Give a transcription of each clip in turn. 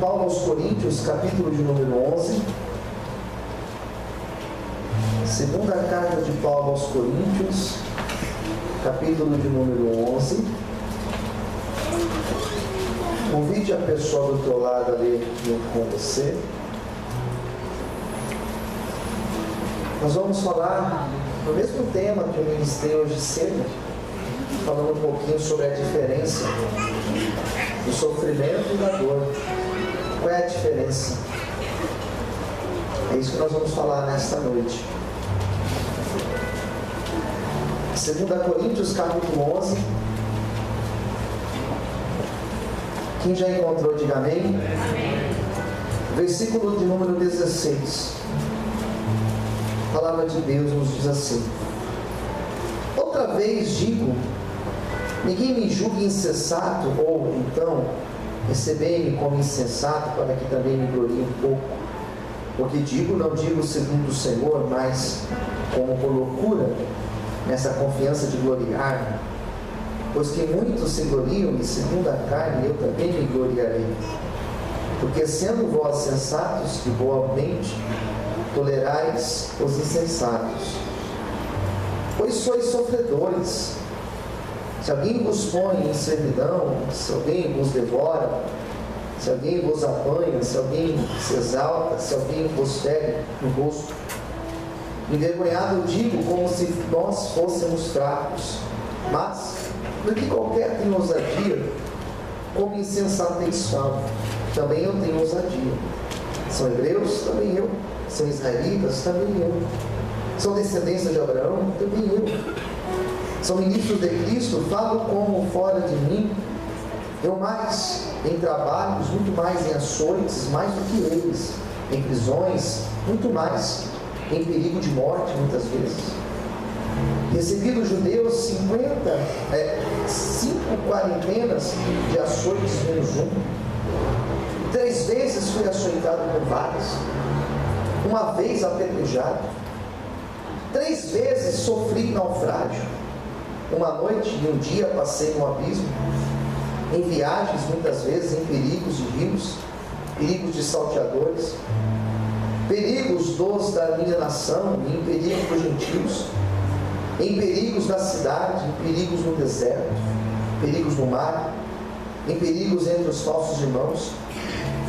Paulo aos Coríntios, capítulo de número 11. Segunda carta de Paulo aos Coríntios, capítulo de número 11. Convide a pessoa do teu lado a ler junto com você. Nós vamos falar no mesmo tema que eu ministrei hoje cedo, falando um pouquinho sobre a diferença do sofrimento e da dor. Qual é a diferença? É isso que nós vamos falar nesta noite. 2 Coríntios, capítulo 11. Quem já encontrou, diga amém. Amém. Versículo de número 16. A palavra de Deus nos diz assim: outra vez digo, ninguém me julgue insensato, ou então recebei-me como insensato, para que também me glorie um pouco. Porque digo, não digo segundo o Senhor, mas como por loucura, nessa confiança de gloriar-me. Pois que muitos se gloriam, e segundo a carne eu também me gloriarei. Porque sendo vós sensatos, que boamente tolerais os insensatos. Pois sois sofredores. Se alguém vos põe em servidão, se alguém vos devora, se alguém vos apanha, se alguém se exalta, se alguém vos fere no rosto, envergonhado eu digo, como se nós fôssemos fracos. Mas, do que qualquer tem ousadia, como insensatez falo, também eu tenho ousadia. São hebreus? Também eu. São israelitas? Também eu. São descendência de Abraão? Também eu. São ministros de Cristo? Falo como fora de mim. Eu mais em trabalhos, muito mais em açoites, mais do que eles. Em prisões, muito mais. Em perigo de morte, muitas vezes. Recebi dos judeus 5 quarentenas de açoites menos um. 3 vezes fui açoitado por varas. 1 vez apedrejado. 3 vezes sofri naufrágio. 1 noite e 1 dia passei no abismo. Em viagens, muitas vezes, em perigos de rios, perigos de salteadores, perigos dos da minha nação e em perigos dos gentios, em perigos da cidade, em perigos no deserto, perigos no mar, em perigos entre os falsos irmãos,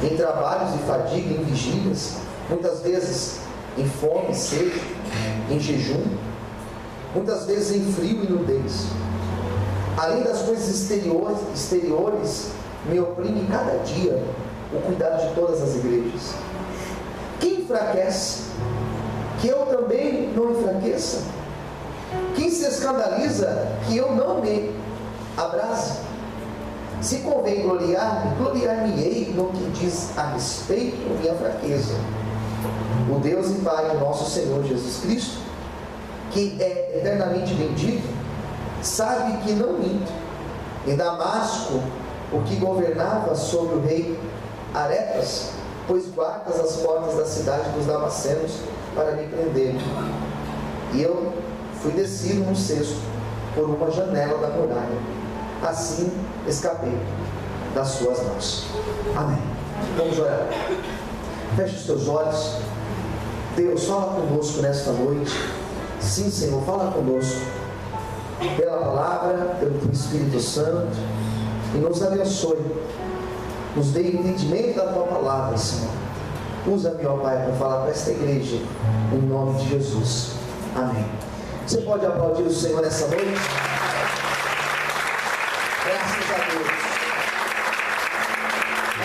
em trabalhos e fadiga, em vigílias, muitas vezes em fome e sede, em jejum, muitas vezes em frio e nudez. Além das coisas exteriores, me oprime cada dia o cuidado de todas as igrejas. Quem enfraquece, que eu também não enfraqueça. Quem se escandaliza, que eu não me abrase. Se convém gloriar-me, gloriar-me-ei no que diz a respeito da minha fraqueza. O Deus e Pai do nosso Senhor Jesus Cristo, que é eternamente bendito, sabe que não minto. Em Damasco, o que governava sobre o rei Aretas, pôs guardas às portas da cidade dos damascenos para me prender. E eu fui descido num cesto por uma janela da muralha. Assim escapei das suas mãos. Amém. Vamos orar. Feche os teus olhos. Deus, fala conosco nesta noite. Sim, Senhor, fala conosco. Pela palavra, pelo teu Espírito Santo. E nos abençoe. Nos dê entendimento da tua palavra, Senhor. Usa-me, ó Pai, para falar para esta igreja. Em nome de Jesus. Amém. Você pode aplaudir o Senhor nessa noite? Graças a Deus.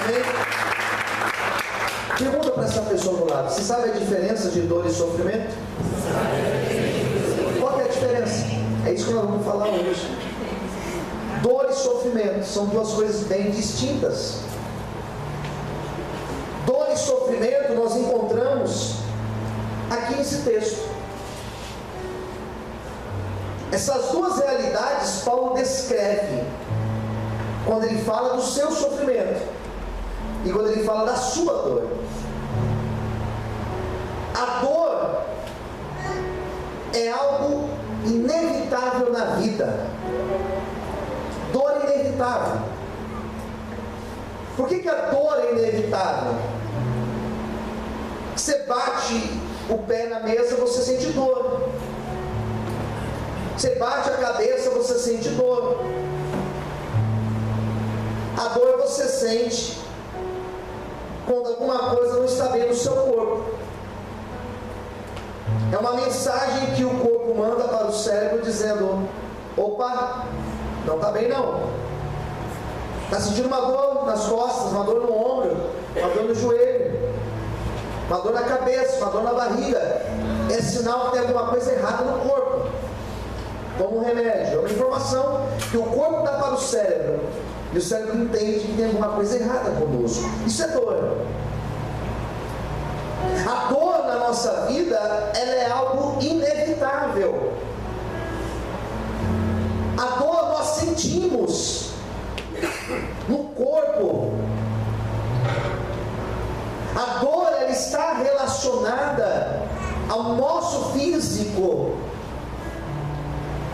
Amém? Pergunta para essa pessoa do lado: você sabe a diferença de dor e sofrimento? Qual é a diferença? É isso que nós vamos falar hoje. Dor e sofrimento são duas coisas bem distintas. Dor e sofrimento nós encontramos aqui nesse texto. Essas duas realidades Paulo descreve quando ele fala do seu sofrimento e quando ele fala da sua dor. A dor é algo inevitável na vida. Dor inevitável. Por que a dor é inevitável? o pé na mesa, você sente dor. Você bate a cabeça, você sente dor. A dor você sente quando alguma coisa não está bem no seu corpo. É uma mensagem que o corpo manda para o cérebro dizendo: opa, não está bem não. Está sentindo uma dor nas costas, uma dor no ombro, uma dor no joelho, uma dor na cabeça, uma dor na barriga. É sinal que tem alguma coisa errada no corpo. Como um remédio, é uma informação que o corpo dá para o cérebro. E o cérebro entende que tem alguma coisa errada conosco. Isso é dor. A dor na nossa vida, ela é algo inevitável. A dor nós sentimos no corpo. A dor, ela está relacionada ao nosso físico.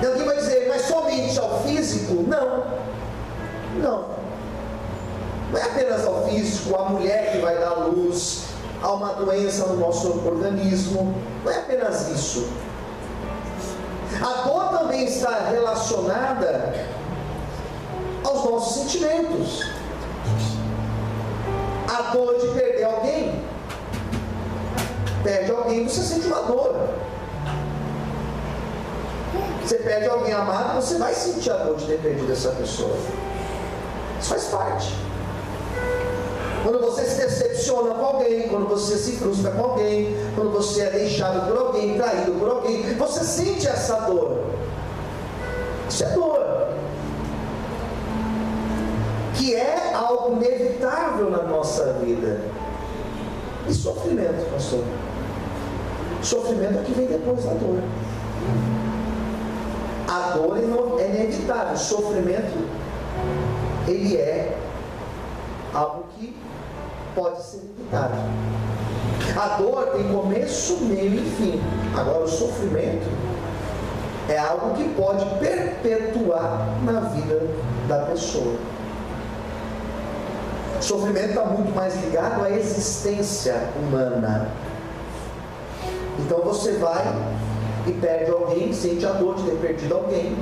E alguém vai dizer, mas somente ao físico? Não. Não é apenas ao físico, a mulher que vai dar luz, a uma doença no nosso organismo. Não é apenas isso. A dor também está relacionada aos nossos sentimentos. A dor de perder alguém. Perde alguém, você sente uma dor. Você perde alguém amado, você vai sentir a dor de ter perdido essa pessoa. Isso faz parte. Quando você se decepciona com alguém, quando você se frustra com alguém, quando você é deixado por alguém, traído por alguém, você sente essa dor. Isso é dor. Que é algo inevitável na nossa vida. E sofrimento, pastor? Sofrimento é que vem depois da dor. A dor é inevitável. O sofrimento, ele é algo que pode ser evitado. A dor tem começo, meio e fim. Agora o sofrimento é algo que pode perpetuar na vida da pessoa. O sofrimento está muito mais ligado à existência humana. Então você vai e perde alguém, sente a dor de ter perdido alguém.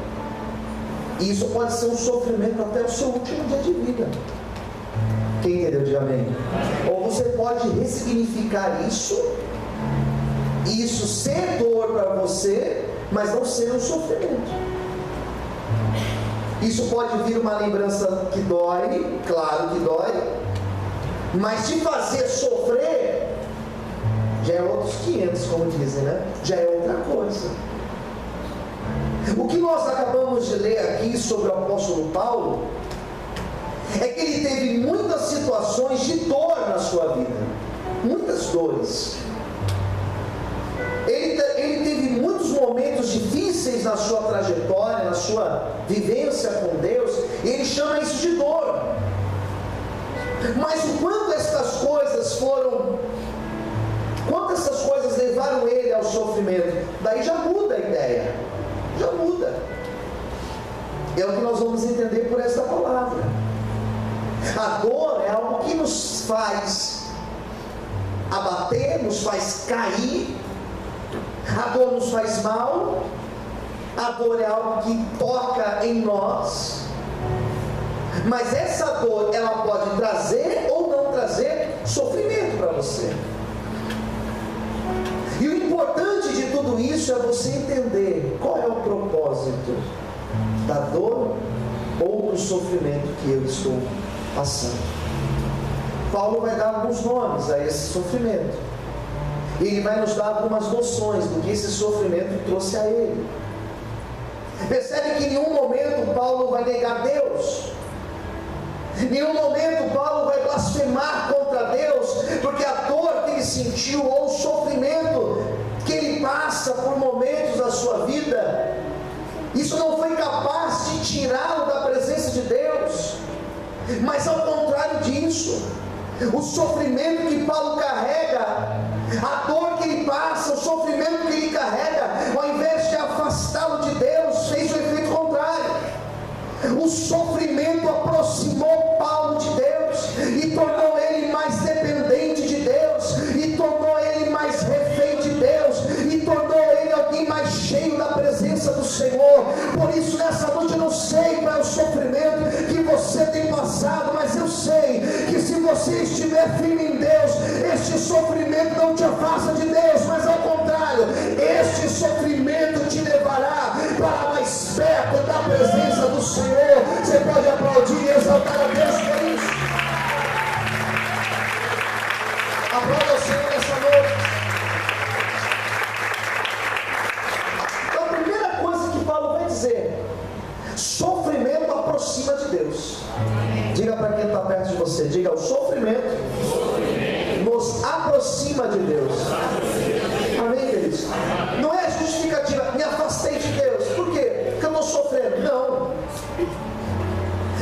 E isso pode ser um sofrimento até o seu último dia de vida. Quem entendeu? Diga amém. Ou você pode ressignificar isso, e isso ser dor para você, mas não ser um sofrimento. Isso pode vir uma lembrança que dói, claro que dói, mas te fazer sofrer já é outros 500, como dizem, né? Já é outra coisa. O que nós acabamos de ler aqui sobre o apóstolo Paulo é que ele teve muitas situações de dor na sua vida, muitas dores. Ele teve muitos momentos difíceis na sua trajetória, na sua vivência com Deus, e ele chama isso de dor. Mas o quanto essas coisas levaram ele ao sofrimento, daí já muda a ideia, já muda. É o que nós vamos entender por esta palavra. A dor é algo que nos faz abater, nos faz cair. A dor nos faz mal. A dor é algo que toca em nós. Mas essa dor, ela pode trazer ou não trazer sofrimento para você. E o importante de tudo isso é você entender qual é o propósito da dor ou do sofrimento que eu estou passando. Paulo vai dar alguns nomes a esse sofrimento. E ele vai nos dar algumas noções do que esse sofrimento trouxe a ele. Percebe que em nenhum momento Paulo vai negar Deus. Em nenhum momento Paulo vai blasfemar contra Deus, porque a dor que ele sentiu ou o sofrimento que ele passa por momentos da sua vida, isso não foi capaz de tirá-lo da presença de Deus. Mas ao contrário disso, o sofrimento que Paulo carrega, a dor que ele passa, o sofrimento que ele carrega, ao invés de afastá-lo de Deus, fez o efeito contrário. O sofrimento aproximou Paulo de Deus e tornou ele mais dependente de Deus, e tornou ele mais refém de Deus. isso, nessa noite eu não sei qual é o sofrimento que você tem passado, mas eu sei que se você estiver firme em Deus, este sofrimento não te afasta de Deus, mas ao contrário, este sofrimento te levará para mais perto da presença do Senhor. Você pode aplaudir e exaltar a Deus por isso. Aplauda o Senhor nessa noite. Então, a primeira coisa que Paulo vai dizer: sofrimento aproxima de Deus. Diga para quem está perto de você, diga: o sofrimento nos aproxima de Deus. Amém, queridos? Não é justificativa, me afastei de Deus. Por quê? Porque eu estou sofrendo. Não.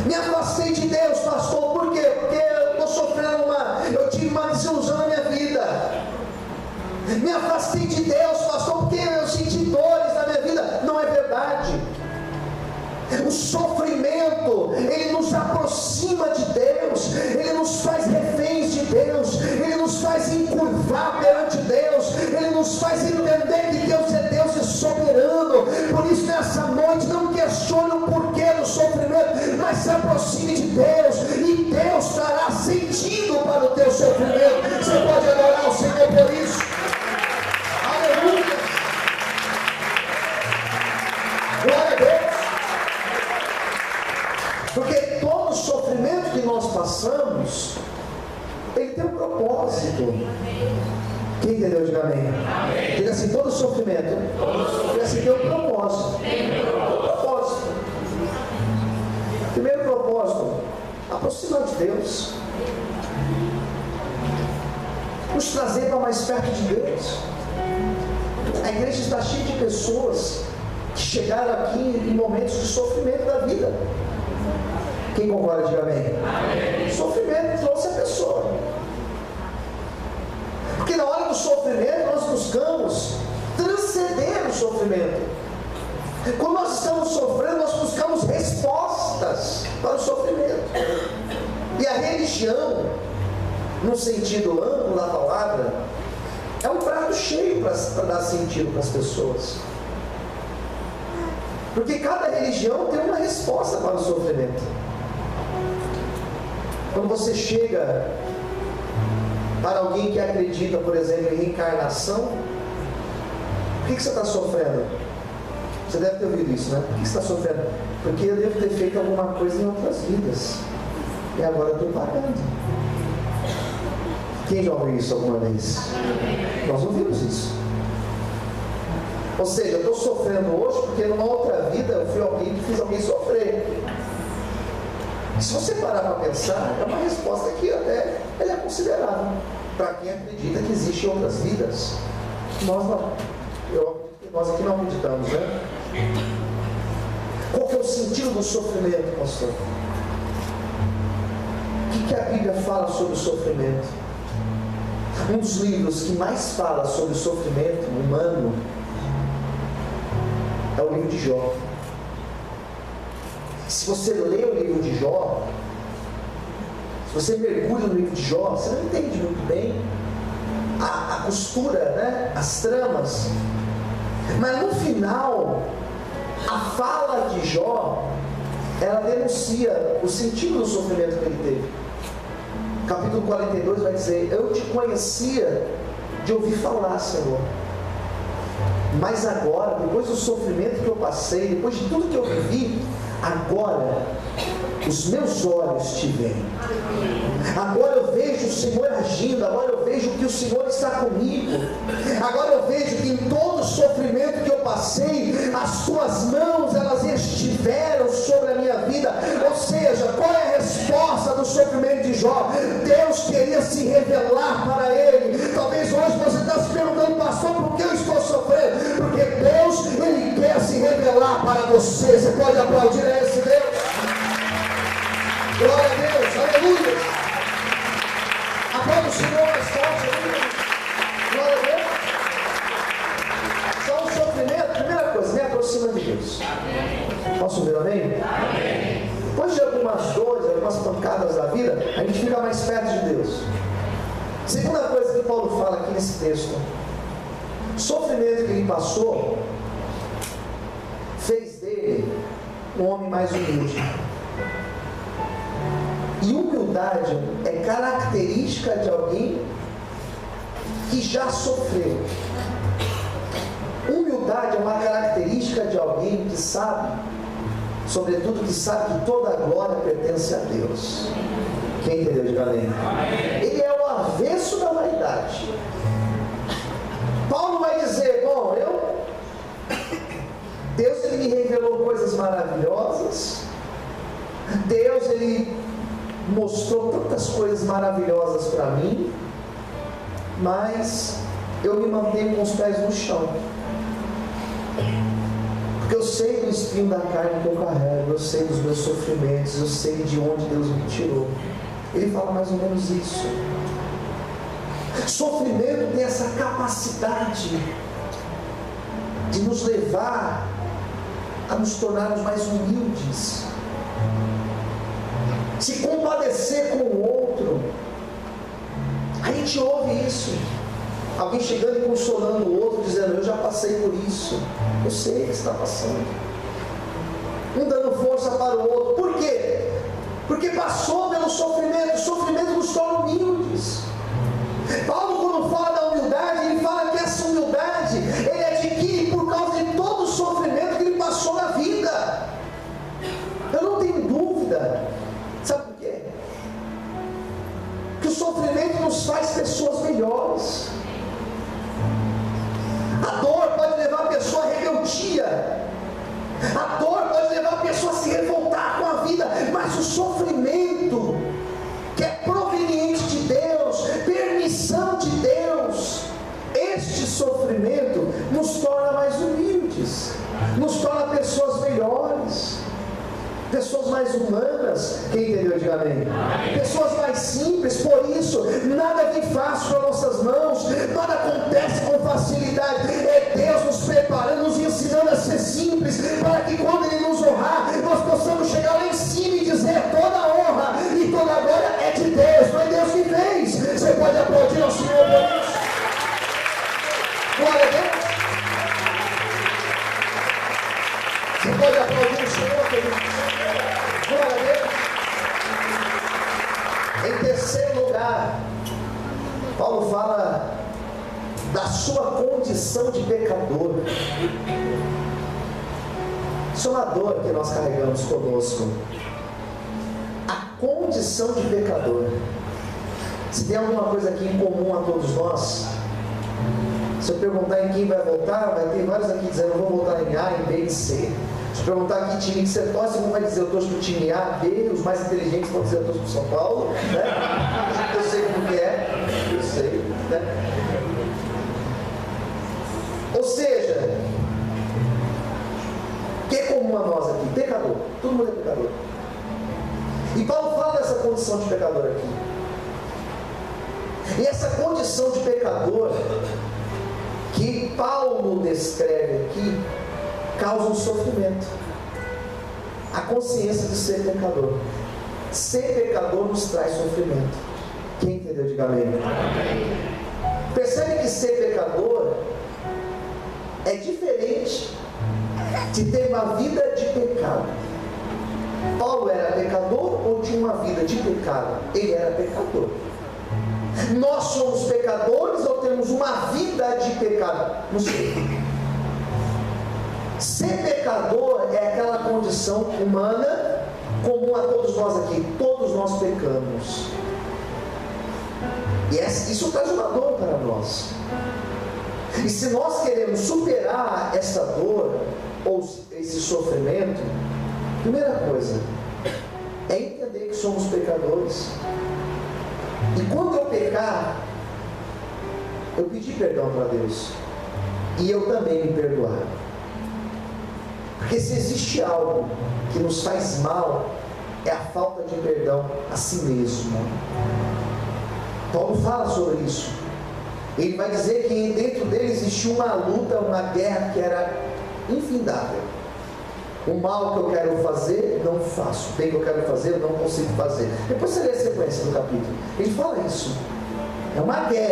Me afastei de Deus, pastor. Por quê? Porque eu estou sofrendo eu tive uma desilusão na minha vida. Me afastei de Deus, pastor, porque eu senti dores na minha vida. Não é verdade. O sofrimento, ele nos aproxima de Deus, ele nos faz reféns de Deus, ele nos faz encurvar perante Deus, ele nos faz entender que Deus é Deus e soberano. Por isso, nessa noite, não questione o porquê do sofrimento, mas se aproxime de Deus, e Deus trará sentido para o teu sofrimento. Você pode adorar o Senhor por isso. Aleluia! Glória a Deus! Porque todo sofrimento que nós passamos, ele tem um propósito. Quem entendeu? Diga amém. Amém. Diga assim: todo sofrimento, diga assim, tem um propósito. Primeiro propósito: aproximar de Deus, nos trazer para mais perto de Deus. A igreja está cheia de pessoas que chegaram aqui em momentos de sofrimento da vida. Quem concorda, diga amém. Amém. O sofrimento trouxe a pessoa. Porque na hora do sofrimento nós buscamos transcender o sofrimento. Quando nós estamos sofrendo, nós buscamos respostas para o sofrimento. E a religião, no sentido amplo da palavra, é um prato cheio para dar sentido para as pessoas. Porque cada religião tem uma resposta para o sofrimento. Quando você chega para alguém que acredita, por exemplo, em reencarnação, por que você está sofrendo? Você deve ter ouvido isso, né? Por que você está sofrendo? Porque eu devo ter feito alguma coisa em outras vidas, e agora eu estou pagando. Quem já ouviu isso alguma vez? Nós ouvimos isso. Ou seja, eu estou sofrendo hoje porque numa outra vida eu fui alguém que fiz alguém sofrer. E se você parar para pensar, é uma resposta que até ela é considerável para quem acredita que existem outras vidas. Nós não. Nós aqui não acreditamos, né? Qual que é o sentido do sofrimento, pastor? O que a Bíblia fala sobre o sofrimento? Um dos livros que mais fala sobre o sofrimento humano é o livro de Jó. Se você lê o livro de Jó, se você mergulha no livro de Jó, você não entende muito bem a costura, né? As tramas. Mas no final, a fala de Jó, ela denuncia o sentido do sofrimento que ele teve. Capítulo 42 vai dizer: eu te conhecia de ouvir falar, Senhor, mas agora, depois do sofrimento que eu passei, depois de tudo que eu vivi, agora os meus olhos te veem. Agora eu vejo o Senhor agindo. Agora eu vejo que o Senhor está comigo. Agora eu vejo que em todo o sofrimento que eu passei, as tuas mãos, elas estiveram sobre a minha vida. Ou seja, qual é a resposta do sofrimento de Jó? Deus queria se revelar para ele. Talvez hoje você está se perguntando: pastor, por que eu estou sofrendo? Porque Deus, Ele quer se revelar para você. Você pode aplaudir a esse Deus? Glória a Deus, aleluia. Aplauda o Senhor mais forte, aleluia. Glória a Deus. Então o sofrimento, primeira coisa, me aproxima de Deus. Posso ouvir amém? Amém. Depois de algumas dores, algumas pancadas da vida, a gente fica mais perto de Deus. Segunda coisa que Paulo fala aqui nesse texto: o sofrimento que ele passou fez dele um homem mais humilde. E humildade é característica de alguém que já sofreu. Humildade é uma característica de alguém que sabe, sobretudo que sabe que toda a glória pertence a Deus. Quem entendeu? Diga amém. Ele é o avesso da vaidade. Paulo vai dizer, bom, Deus ele me revelou coisas maravilhosas, Deus ele mostrou tantas coisas maravilhosas para mim, mas eu me mantenho com os pés no chão, porque eu sei do espinho da carne que eu carrego, eu sei dos meus sofrimentos, eu sei de onde Deus me tirou. Ele fala mais ou menos isso. Sofrimento tem essa capacidade de nos levar a nos tornarmos mais humildes, se compadecer com o outro. A gente ouve isso, alguém chegando e consolando o outro, dizendo, eu já passei por isso, eu sei o que está passando, um dando força para o outro. Por quê? Porque passou pelo sofrimento. O sofrimento nos torna humildes. Paulo, quando fala da humildade, ele fala que essa humildade ele adquire por causa de todo o sofrimento que ele passou na vida. Eu não tenho dúvida. Sabe por quê? Que o sofrimento nos faz pessoas melhores. A dor pode levar a pessoa à rebeldia. A dor pode levar a pessoa a se revoltar com a vida. Mas o sofrimento, que é proveniente de Deus, permissão de Deus, este sofrimento nos torna mais humildes, nos torna pessoas melhores, pessoas mais humanas. Quem entendeu? Diga amém. Pessoas mais simples. Por isso, nada vem fácil para nossas mãos, nada acontece com facilidade. É Deus nos preparando, nos ensinando a ser simples, para que quando Ele nos honrar, nós possamos chegar lá em cima e dizer, toda a honra e toda a glória é de Deus, foi Deus que fez. Você pode aplaudir ao Senhor por isso? Glória a Deus. Você pode aplaudir o Senhor por isso? Glória a Deus. Em terceiro lugar, Paulo fala da sua condição de pecador. Isso é uma dor que nós carregamos conosco. A condição de pecador. Se tem alguma coisa aqui em comum a todos nós, se eu perguntar em quem vai votar, vai ter vários aqui dizendo, eu vou votar em A, em B, em C. Se eu perguntar que time que você torce, um vai dizer, eu torço para o time A, B, os mais inteligentes vão dizer, eu torço para o São Paulo, né? Eu sei como que é, eu sei, né? Ou seja, que é comum a nós aqui? Pecador, todo mundo é pecador. E Paulo fala dessa condição de pecador aqui. E essa condição de pecador que Paulo descreve aqui causa um sofrimento. A consciência de ser pecador. Ser pecador nos traz sofrimento. Quem entendeu? Diga amém. Percebe que ser pecador é diferente de ter uma vida de pecado. Paulo era pecador ou tinha uma vida de pecado? Ele era pecador. Nós somos pecadores ou temos uma vida de pecado? Não sei. Ser pecador é aquela condição humana comum a todos nós aqui. Todos nós pecamos. E isso traz uma dor para nós. E se nós queremos superar essa dor ou esse sofrimento, primeira coisa é entender que somos pecadores. E quando eu pecar, eu pedir perdão para Deus e eu também me perdoar. Porque se existe algo que nos faz mal, é a falta de perdão a si mesmo. Paulo fala sobre isso. Ele vai dizer que dentro dele existiu uma luta, uma guerra que era infindável. O mal que eu quero fazer, não faço. O bem que eu quero fazer, eu não consigo fazer. Depois você lê a sequência do capítulo. Ele fala isso. É uma guerra.